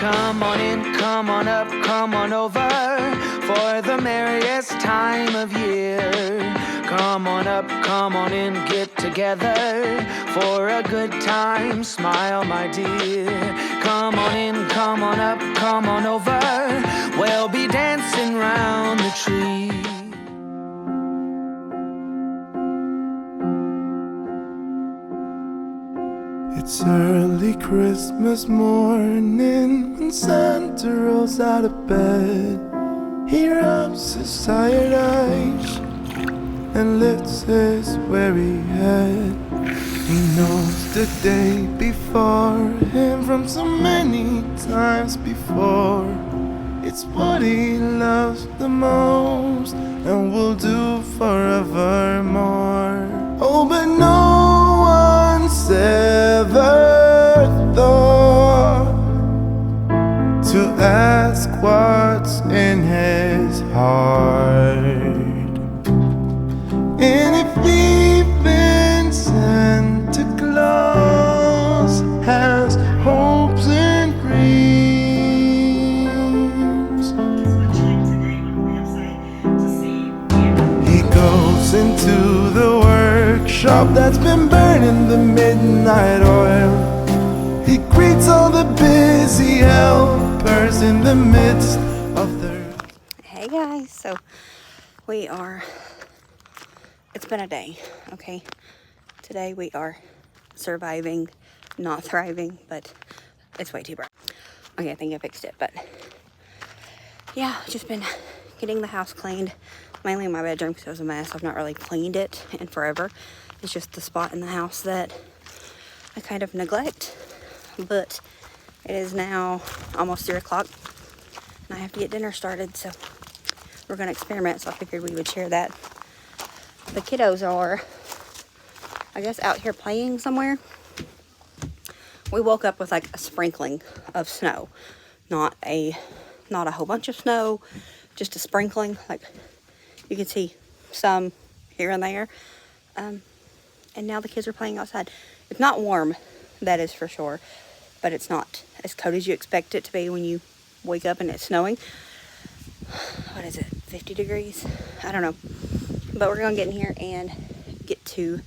Come on in, come on up, come on over for the merriest time of year. Come on up, come on in, get together for a good time. Smile, my dear. Come on in, come on up, come on over. We'll be dancing round the tree. It's early Christmas morning when Santa rolls out of bed. He rubs his tired eyes and lifts his weary head. He knows the day before him from so many times before. It's what he loves the most and will do forevermore. Oh, but no one's ever thought to ask what's in his heart. And if even Santa Claus has hopes and dreams, he goes into the workshop that's been burning the midnight oil. He greets all the busy helpers in the midst of their... Hey guys, so it's been a day, okay? Today we are surviving, not thriving, but it's way too bright. Okay, I think I fixed it, but yeah, just been getting the house cleaned, mainly in my bedroom because it was a mess. I've not really cleaned it in forever. It's just the spot in the house that I kind of neglect, but it is now almost 3 o'clock and I have to get dinner started, so we're going to experiment, so I figured we would share that. The kiddos are, I guess, out here playing somewhere. We woke up with like a sprinkling of snow, not a whole bunch of snow, just a sprinkling. Like you can see some here and there, and now the kids are playing outside. It's not warm, that is for sure, but it's not as cold as you expect it to be when you wake up and it's snowing. What is it, 50 degrees? I don't know. But we're gonna get in here and get to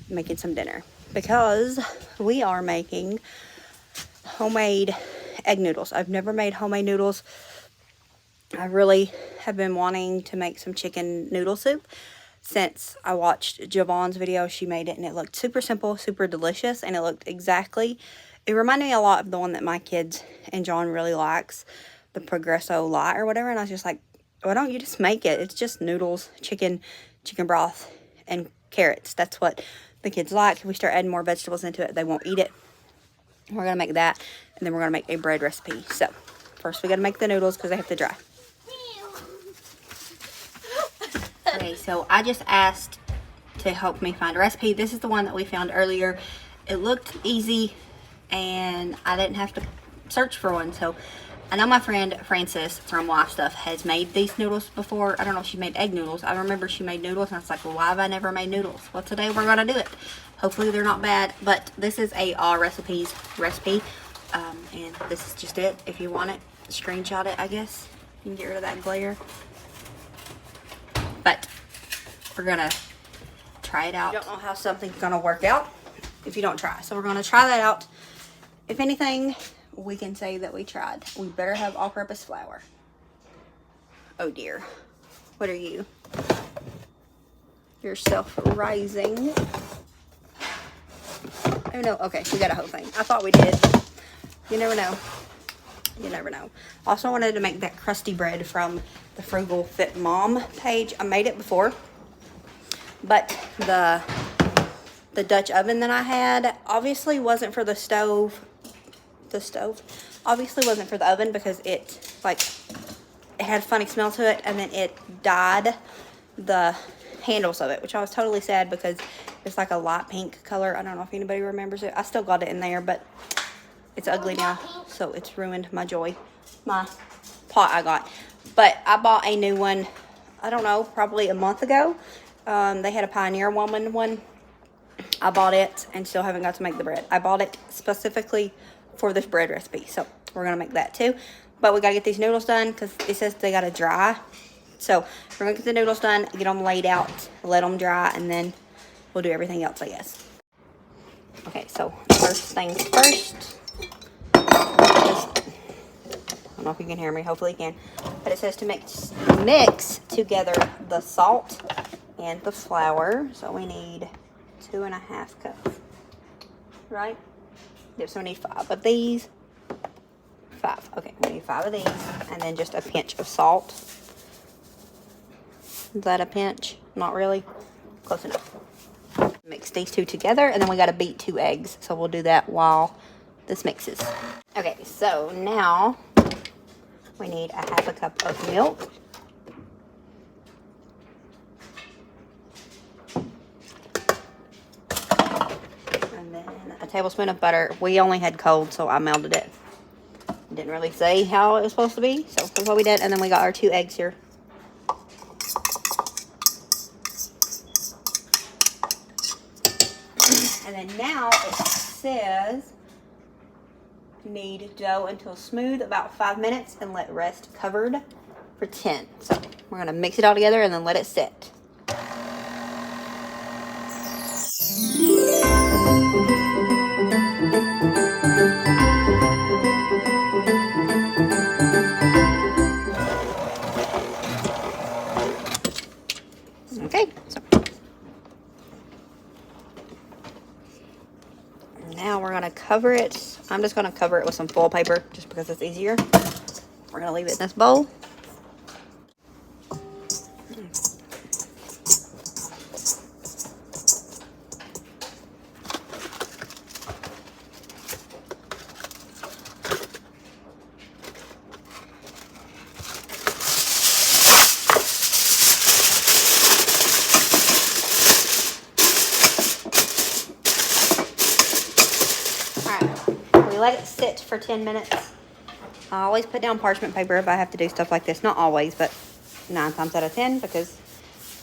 making some dinner because we are making homemade egg noodles. I've never made homemade noodles. I really have been wanting to make some chicken noodle soup since I watched Javon's video. She made it and it looked super simple, super delicious, and it reminded me a lot of the one that my kids and John really likes, the Progresso Light or whatever. And I was just like, why don't you just make it? It's just noodles, chicken broth, and carrots. That's what the kids like. If we start adding more vegetables into it, they won't eat it. We're going to make that, and then we're going to make a bread recipe. So, first we got to make the noodles because they have to dry. Okay, so I just asked to help me find a recipe. This is the one that we found earlier. It looked easy, and I didn't have to search for one, so I know my friend Frances from Life Stuff has made these noodles before. I don't know if she made egg noodles. I remember she made noodles, and I was like, well, why have I never made noodles? Well, today we're going to do it. Hopefully they're not bad, but this is a All Recipes recipe, and this is just it. If you want it, screenshot it, I guess. You can get rid of that glare. But we're going to try it out. You don't know how something's going to work out if you don't try. So we're going to try that out. If anything, we can say that we tried. We better have all-purpose flour. Oh dear. What are you? You're self-rising. Oh no, okay, we got a whole thing. I thought we did. You never know. You never know. Also wanted to make that crusty bread from the Frugal Fit Mom page. I made it before, but the Dutch oven that I had obviously wasn't for the stove. The stove obviously wasn't for the oven because it had a funny smell to it, and then it dyed the handles of it, which I was totally sad because it's like a light pink color. I don't know if anybody remembers it. I still got it in there, but it's ugly now, so it's ruined my joy. My pot I got. But I bought a new one, I don't know, probably a month ago. They had a Pioneer Woman one. I bought it and still haven't got to make the bread. I bought it specifically for this bread recipe. So we're gonna make that too. But we gotta get these noodles done because it says they gotta dry. So we're gonna get the noodles done, get them laid out, let them dry, and then we'll do everything else, I guess. Okay, so first things first. I don't know if you can hear me, hopefully you can. But it says to mix together the salt and the flour. So we need 2.5 cups, right? Yep, so we need 5 of these. 5, okay, we need 5 of these. And then just a pinch of salt. Is that a pinch? Not really. Close enough. Mix these two together, and then we got to beat 2 eggs. So we'll do that while this mixes. Okay, so now we need 1/2 cup of milk. And then a tablespoon of butter. We only had cold, so I melted it. Didn't really say how it was supposed to be, so that's what we did. And then we got our 2 eggs here. And then now it says knead dough until smooth, about 5 minutes, and let rest covered for 10. So we're gonna mix it all together and then let it sit. Okay, so now we're gonna cover it. I'm just gonna cover it with some foil paper just because it's easier. We're gonna leave it in this bowl. Let it sit for 10 minutes. I always put down parchment paper if I have to do stuff like this. Not always, but 9 times out of 10 because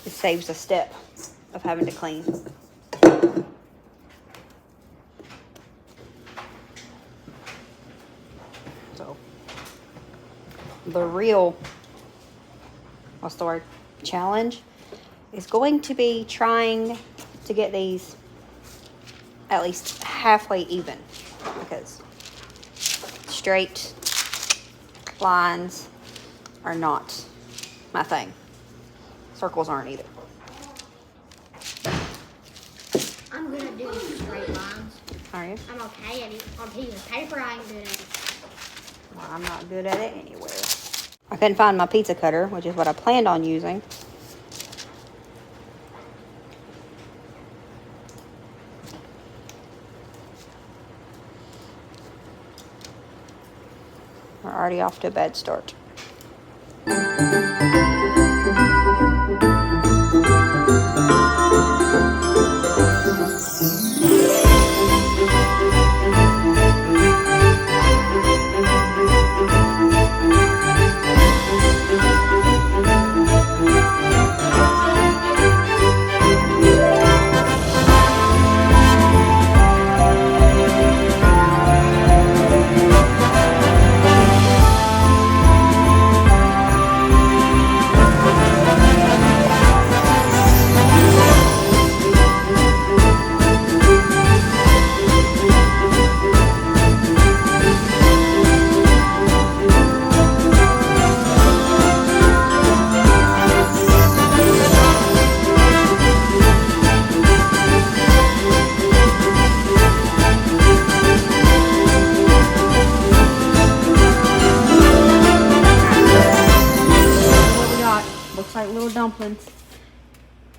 it saves a step of having to clean. So the real, what's the word, challenge is going to be trying to get these at least halfway even, because straight lines are not my thing. Circles aren't either. I'm good at doing straight lines. Are you? I'm okay at it. On piece of paper, I ain't good at it. Well, I'm not good at it anywhere. I couldn't find my pizza cutter, which is what I planned on using. We're already off to a bad start. Dumplings.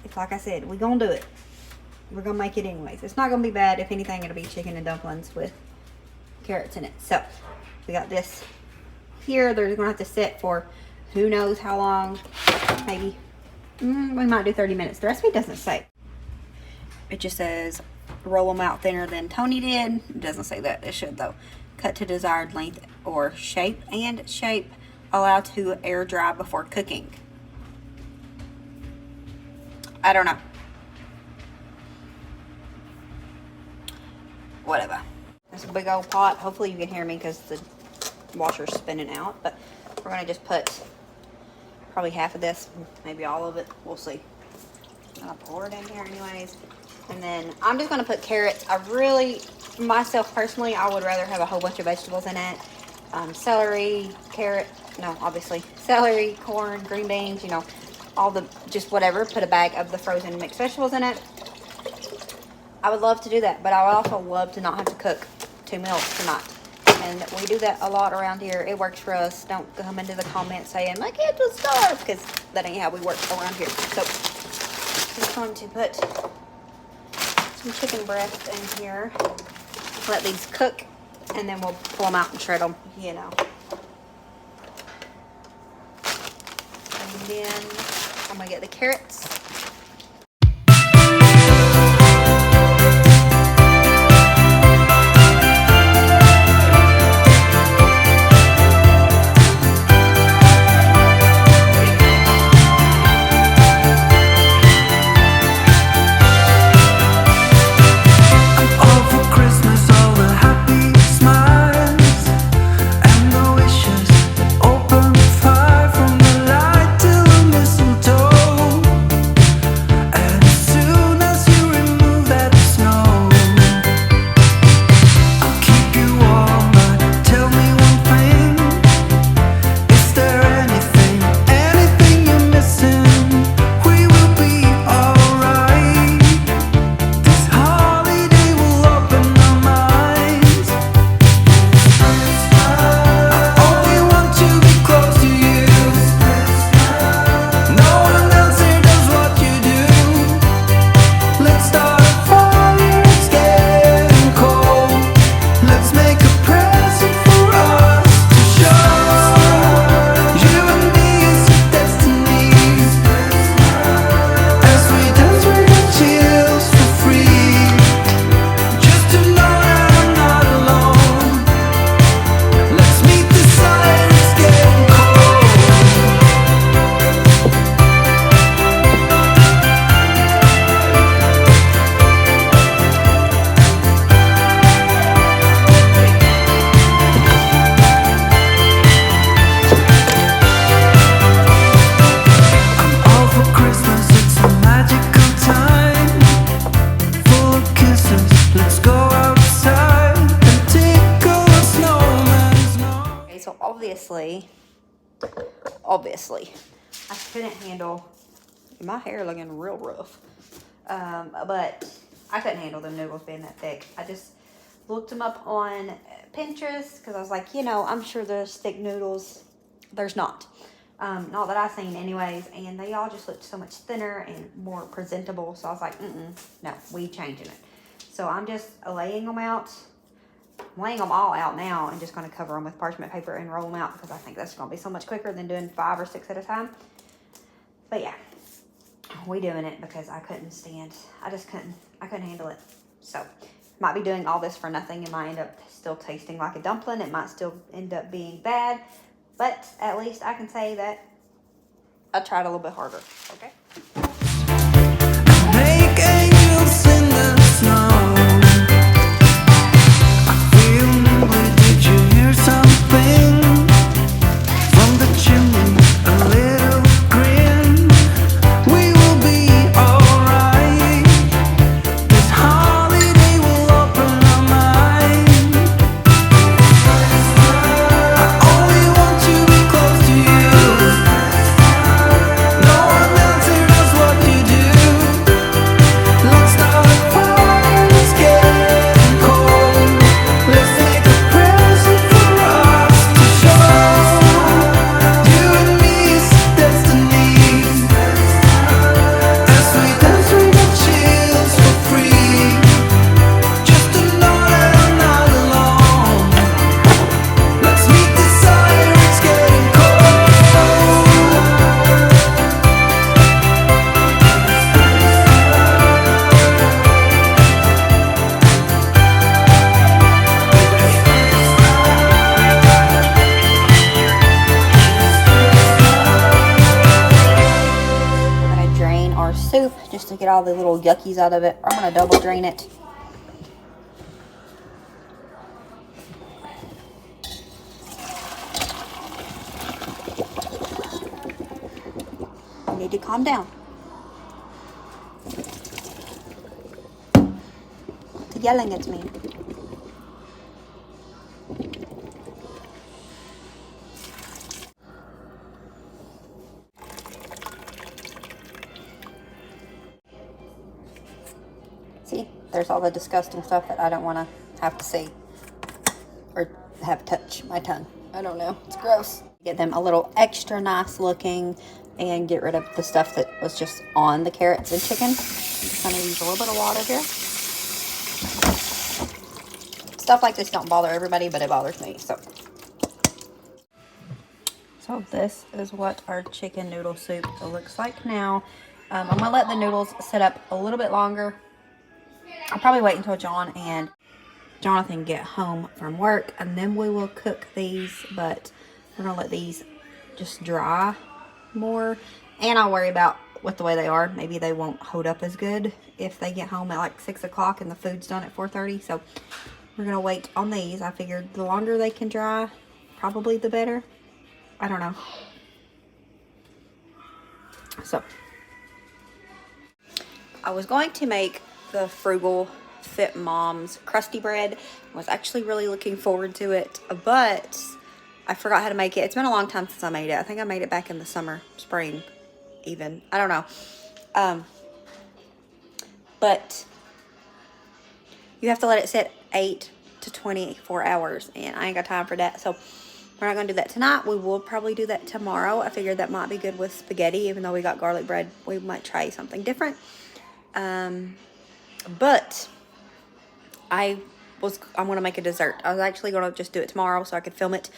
It's like I said, we're gonna do it. We're gonna make it anyways. It's not gonna be bad. If anything, it'll be chicken and dumplings with carrots in it. So we got this here. They're gonna have to sit for who knows how long. Maybe we might do 30 minutes. The recipe doesn't say. It just says roll them out thinner than Toni did. It doesn't say that. It should though. Cut to desired length or shape, and shape allow to air dry before cooking. I don't know. Whatever. It's a big old pot. Hopefully you can hear me because the washer's spinning out, but we're gonna just put probably half of this, maybe all of it. We'll see. I'm gonna pour it in here anyways. And then I'm just gonna put carrots. Myself personally, I would rather have a whole bunch of vegetables in it. Celery, obviously celery, corn, green beans, you know, just whatever. Put a bag of the frozen mixed vegetables in it. I would love to do that, but I would also love to not have to cook 2 meals tonight. And we do that a lot around here. It works for us. Don't come into the comments saying, my kids will starve, because that ain't how we work around here. So, just going to put some chicken breast in here. Let these cook, and then we'll pull them out and shred them, you know. And then I'm going to get the carrots. Obviously, I couldn't handle my hair looking real rough, but I couldn't handle the noodles being that thick. I just looked them up on Pinterest because I was like, you know, I'm sure there's thick noodles. There's not that I've seen anyways, and they all just looked so much thinner and more presentable. So I was like, no, we changing it. So I'm just laying them out. I'm laying them all out now and just going to cover them with parchment paper and roll them out because I think that's going to be so much quicker than doing 5 or 6 at a time. But yeah, we doing it because I couldn't handle it. So might be doing all this for nothing. It might end up still tasting like a dumpling. It might still end up being bad, but at least I can say that I tried a little bit harder. Okay. Make angels in the snow. Did you hear something from the chimney? A little grin. We will be alright. This holiday will open our mind. I only want to be close to you. No one else here does what you do. Let's start a fire, it's getting cold. Let's make a present for us to show. You and me's destiny. As we dance, we get chills for free. Just to know that I'm not alone. Let's meet the fire, it's getting cold. I'm going to drain our soup just to get all the little yuckies out of it. I'm going to double drain it. need to calm down. It's yelling at me. See, there's all the disgusting stuff that I don't want to have to see or have touch my tongue. I don't know, it's gross. Get them a little extra nice looking and get rid of the stuff that was just on the carrots and chicken. I'm just gonna use a little bit of water here. Stuff like this don't bother everybody, but it bothers me, so. So this is what our chicken noodle soup looks like now. I'm gonna let the noodles sit up a little bit longer. I'll probably wait until John and Jonathan get home from work, and then we will cook these, but we're gonna let these just dry more. And I'll worry about with the way they are, maybe they won't hold up as good if they get home at like 6 o'clock and the food's done at 4:30. So we're gonna wait on these. I figured the longer they can dry, probably the better. I don't know. So I was going to make the Frugal Fit Mom's crusty bread. I was actually really looking forward to it, but I forgot how to make it. It's been a long time since I made it. I think I made it back in the summer, spring even. I don't know. But you have to let it sit 8 to 24 hours, and I ain't got time for that. So we're not going to do that tonight. We will probably do that tomorrow. I figured that might be good with spaghetti. Even though we got garlic bread, we might try something different. But I'm going to make a dessert. I was actually going to just do it tomorrow so I could film it.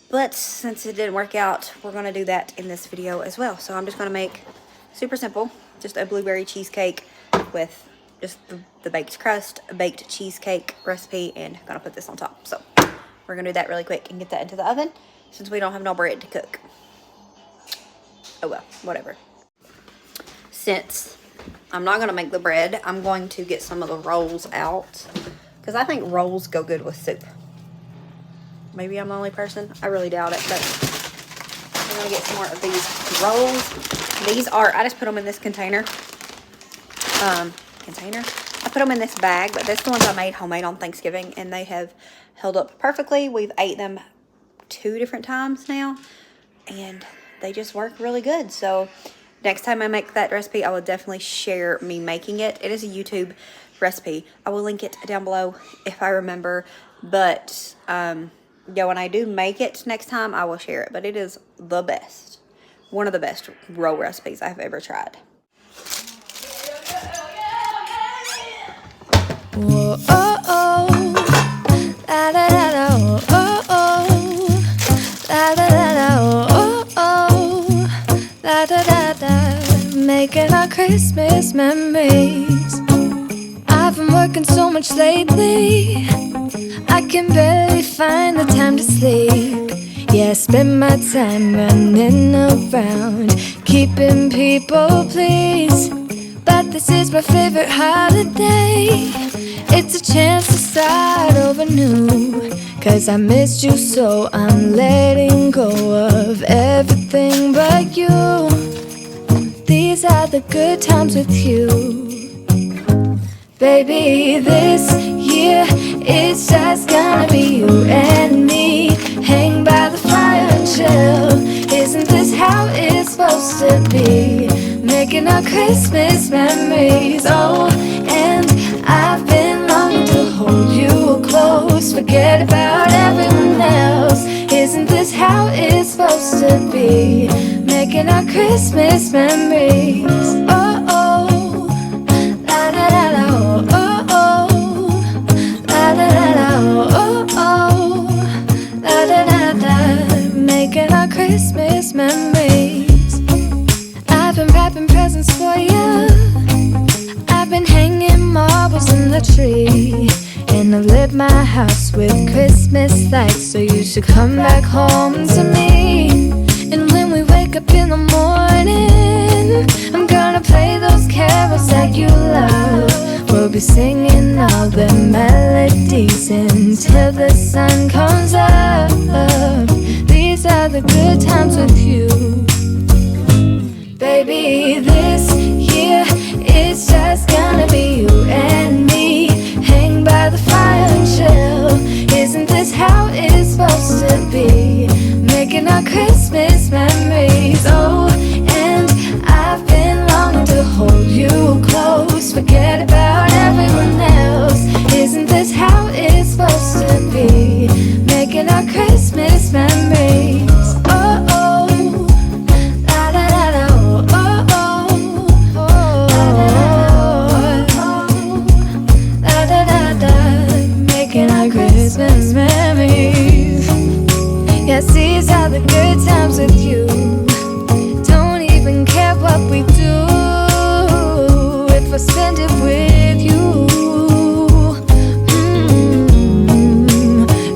But since it didn't work out, we're going to do that in this video as well. So I'm just going to make super simple, just a blueberry cheesecake with just the baked crust, a baked cheesecake recipe, and I'm going to put this on top. So we're going to do that really quick and get that into the oven since we don't have no bread to cook. Oh well, whatever. Since I'm not going to make the bread, I'm going to get some of the rolls out because I think rolls go good with soup. Maybe I'm the only person. I really doubt it, but I'm going to get some more of these rolls. These are, I just put them in this container. I put them in this bag, but this is the ones I made homemade on Thanksgiving, and they have held up perfectly. We've ate them 2 different times now, and they just work really good. So next time I make that recipe, I will definitely share me making it. It is a YouTube recipe. I will link it down below if I remember, but yeah, when I do make it next time, I will share it. But it is the best, one of the best roll recipes I've ever tried. Whoa, oh, oh, la da da da, oh, oh, la da da da, oh, oh, la da da da, making our Christmas memories. I've been working so much lately, I can barely find the time to sleep. Yeah, I spend my time running around, keeping people pleased. But this is my favorite holiday. It's a chance to start over new. 'Cause I missed you, so I'm letting go of everything but you. These are the good times with you. Baby, this year it's just gonna be you and me. Hang by the fire and chill. Isn't this how it's supposed to be? Making our Christmas memories. Oh, and I've been longing to hold you close. Forget about everyone else. Isn't this how it's supposed to be? Making our Christmas memories. Oh, oh, la da da da, oh, oh, la da da da, oh, oh, la da da da. Making our Christmas memories. I've been wrapping presents for you. I've been hanging marbles in the tree. And I've lit my house with Christmas lights. So you should come back home to me. And when we wake up in the morning, I'm gonna play those carols that you love. We'll be singing all the melodies until the sun comes up. These are the good times with you. Baby, this year it's just gonna be you and me. Hang by the fire and chill. Isn't this how it's supposed to be? Making our Christmas memories. Oh, and I've been longing to hold you close. Forget about everyone else. Isn't this how it's supposed to be? Making our Christmas memories. Oh, oh, la da da da, oh, oh, oh, la da da da, making our Christmas memories. Yes, these are the good times with you. Don't even care what we do if I spend it with you.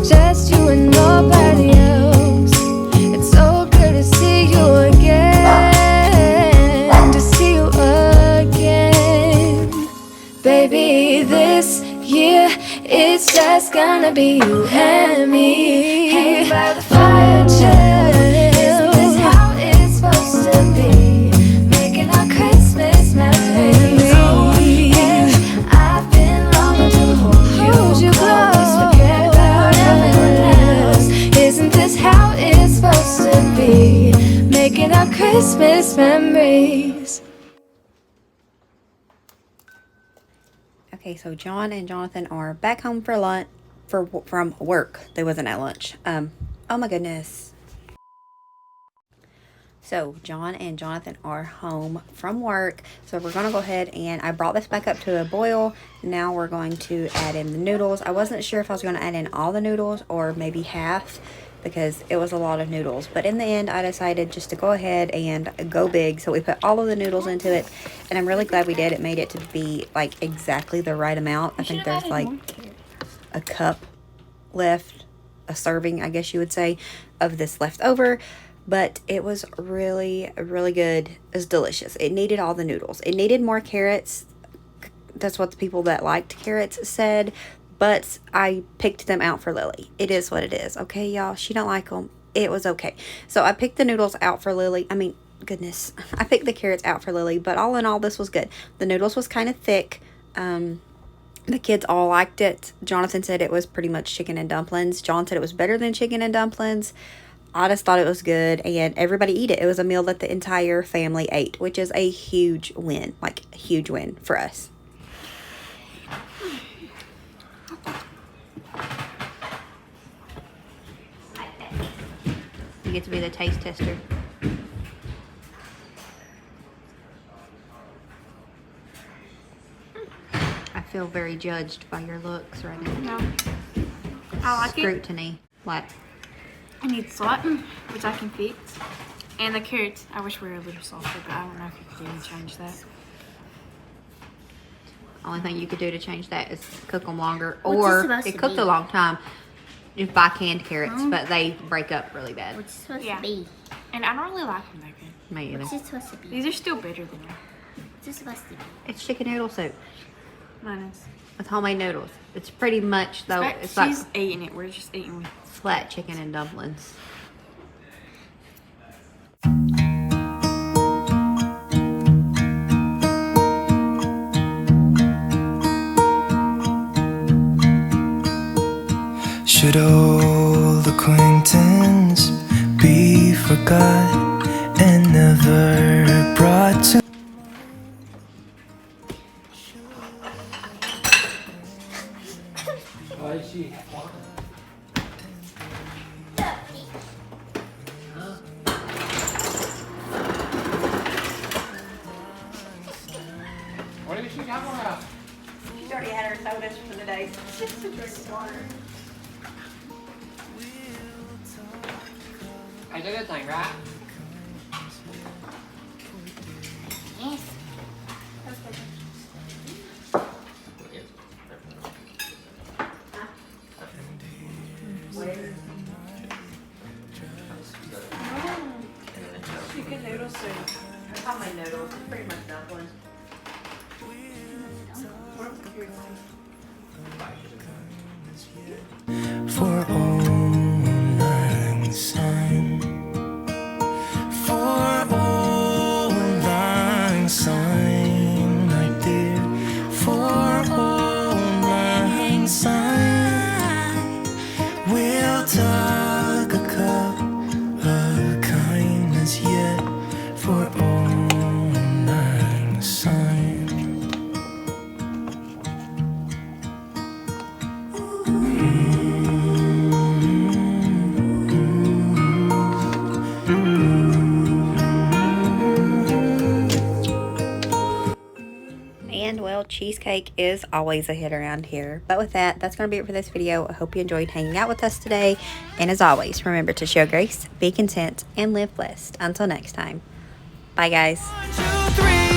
Just you and nobody else. It's so good to see you again, to see you again. Baby, this year it's just gonna be you and me. Hang by the fire and chill. Isn't this how it's supposed to be? Making our Christmas memories. Oh, and I've been longing to hold you close. Forget about everyone else. Isn't this how it's supposed to be? Making our Christmas memories. Okay, so John and Jonathan are back home for lunch from work. They wasn't at lunch. Oh my goodness. So John and Jonathan are home from work. So we're gonna go ahead and I brought this back up to a boil. Now we're going to add in the noodles. I wasn't sure if I was gonna add in all the noodles or maybe half because it was a lot of noodles. But in the end, I decided just to go ahead and go big. So we put all of the noodles into it, and I'm really glad we did. It made it to be like exactly the right amount. I think there's like a cup left, a serving, I guess you would say, of this left over. But it was really, really good. It was delicious. It needed all the noodles. It needed more carrots. That's what the people that liked carrots said. But I picked them out for Lily. It is what it is. Okay, y'all? She don't like them. It was okay. So I picked the noodles out for Lily. I mean, goodness. I picked the carrots out for Lily. But all in all, this was good. The noodles was kind of thick. The kids all liked it. Jonathan said it was pretty much chicken and dumplings. John said it was better than chicken and dumplings. I just thought it was good. And everybody ate it. It was a meal that the entire family ate. Which is a huge win. Like, a huge win for us. You get to be the taste tester. I feel very judged by your looks right now. No. I like it. Scrutiny. What? I need salt, which I can fix. And the carrots, I wish we were a little softer, but I don't know if you can change that. Only thing you could do to change that is cook them longer. What's it Or supposed it to cooked be? a long time. Just buy canned carrots, but they break up really bad. What's it supposed Yeah. to be? And I don't really like them that good. Me either. What's it supposed to be? These are still better than them. What's it supposed to be? It's chicken noodle soup Mine is. with homemade noodles. It's pretty much though. But It's like she's eating it. We're just eating with. flat chicken and dumplings. Should old acquaintance be forgot and never brought to She's already had her sodas for the day. Just to drink water. It's a good thing, right? Yes. Chicken noodle soup. It's homemade noodles. It's pretty much dumplings. for old lang syne. inside. We'll tug a cup of kindness yet for all nine sign. And well, cheesecake is always a hit around here. But with that, that's going to be it for this video. I hope you enjoyed hanging out with us today. And as always, remember to show grace, be content, and live blessed. Until next time. Bye, guys. 1, 2, 3.